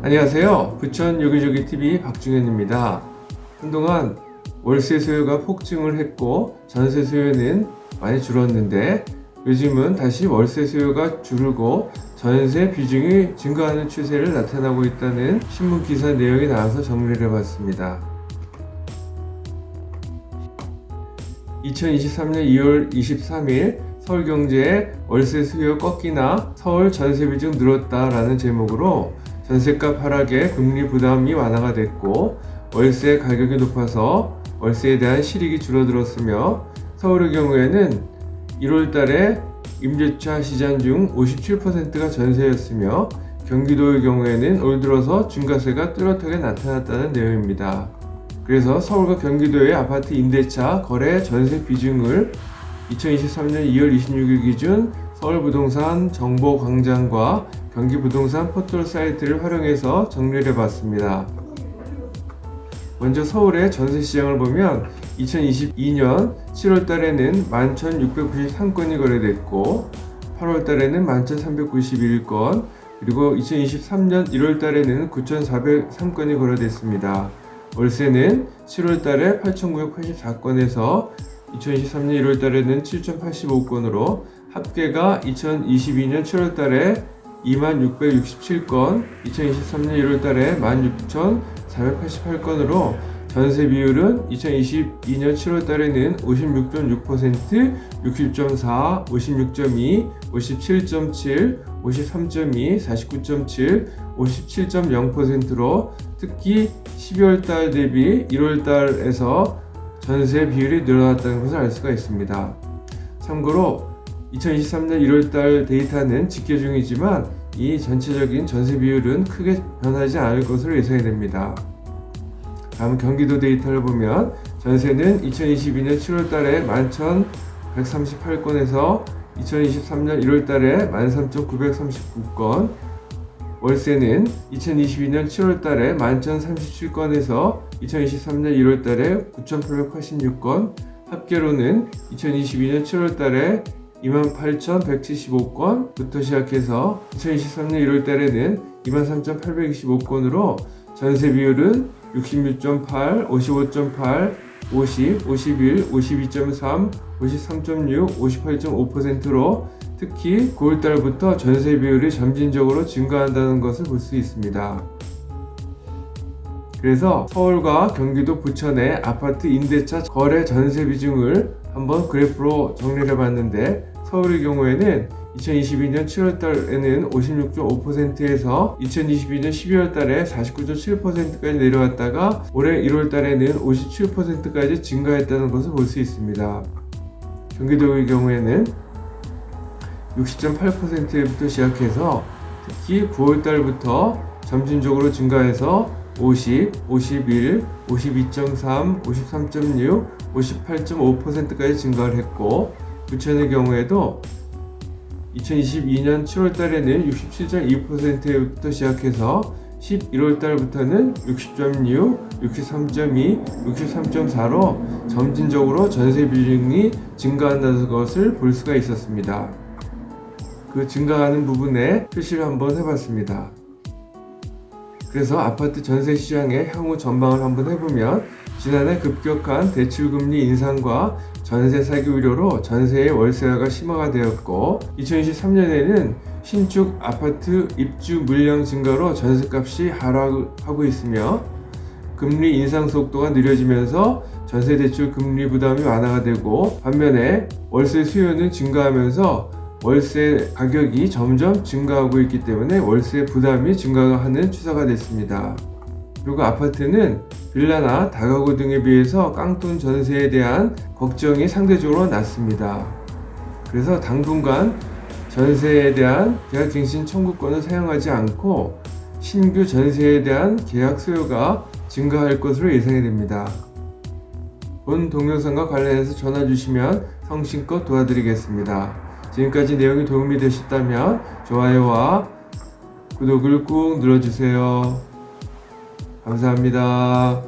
안녕하세요. 부천 요기조기TV 박중현입니다. 한동안 월세 수요가 폭증을 했고 전세 수요는 많이 줄었는데 요즘은 다시 월세 수요가 줄고 전세 비중이 증가하는 추세를 나타나고 있다는 신문 기사 내용이 나와서 정리를 해봤습니다. 2023년 2월 23일 서울경제의 월세 수요 꺾이나 서울 전세 비중 늘었다라는 제목으로 전세값 하락에 금리 부담이 완화가 됐고 월세 가격이 높아서 월세에 대한 실익이 줄어들었으며 서울의 경우에는 1월 달에 임대차 시장 중 57%가 전세였으며 경기도의 경우에는 올 들어서 중과세가 뚜렷하게 나타났다는 내용입니다. 그래서 서울과 경기도의 아파트 임대차 거래 전세 비중을 2023년 2월 26일 기준 서울부동산 정보광장과 경기부동산 포털 사이트를 활용해서 정리를 해봤습니다. 먼저 서울의 전세 시장을 보면 2022년 7월 달에는 11,693건이 거래됐고 8월 달에는 11,391건 그리고 2023년 1월 달에는 9,403건이 거래됐습니다. 월세는 7월 달에 8,984건에서 2023년 1월 달에는 7,085건으로 합계가 2022년 7월 달에 26,667건, 2023년 1월 달에 16,488건으로 전세 비율은 2022년 7월 달에는 56.6%, 60.4, 56.2, 57.7, 53.2, 49.7, 57.0%로 특히 12월 달 대비 1월 달에서 전세 비율이 늘어났다는 것을 알 수가 있습니다. 참고로 2023년 1월 달 데이터는 집계 중이지만 이 전체적인 전세 비율은 크게 변하지 않을 것으로 예상이 됩니다. 다음 경기도 데이터를 보면 전세는 2022년 7월 달에 11,138건에서 2023년 1월 달에 13,939건, 월세는 2022년 7월 달에 11,037건에서 2023년 1월 달에 9,886건, 합계로는 2022년 7월 달에 28,175건부터 시작해서 2023년 1월 달에는 23,825건으로 전세 비율은 66.8, 55.8, 50, 51, 52.3, 53.6, 58.5%로 특히 9월달부터 전세 비율이 점진적으로 증가한다는 것을 볼 수 있습니다. 그래서 서울과 경기도 부천의 아파트 임대차 거래 전세 비중을 한번 그래프로 정리를 해봤는데 서울의 경우에는 2022년 7월 달에는 56.5%에서 2022년 12월 달에 49.7%까지 내려왔다가 올해 1월 달에는 57%까지 증가했다는 것을 볼 수 있습니다. 경기도의 경우에는 60.8%부터 시작해서 특히 9월 달부터 점진적으로 증가해서 50, 51, 52.3, 53.6, 58.5%까지 증가를 했고 부천의 경우에도 2022년 7월 달에는 67.2%부터 시작해서 11월 달부터는 60.6, 63.2, 63.4로 점진적으로 전세 비중이 증가한다는 것을 볼 수가 있었습니다. 그 증가하는 부분에 표시를 한번 해봤습니다. 그래서 아파트 전세 시장의 향후 전망을 한번 해보면 지난해 급격한 대출금리 인상과 전세 사기 우려로 전세의 월세화가 심화가 되었고 2023년에는 신축 아파트 입주 물량 증가로 전세값이 하락하고 있으며 금리 인상 속도가 느려지면서 전세 대출 금리 부담이 완화가 되고 반면에 월세 수요는 증가하면서 월세 가격이 점점 증가하고 있기 때문에 월세 부담이 증가하는 추세가 됐습니다. 그리고 아파트는 빌라나 다가구 등에 비해서 깡통 전세에 대한 걱정이 상대적으로 낮습니다. 그래서 당분간 전세에 대한 계약갱신 청구권을 사용하지 않고 신규 전세에 대한 계약 수요가 증가할 것으로 예상이 됩니다. 본 동영상과 관련해서 전화 주시면 성심껏 도와드리겠습니다. 지금까지 내용이 도움이 되셨다면 좋아요와 구독을 꾹 눌러주세요. 감사합니다.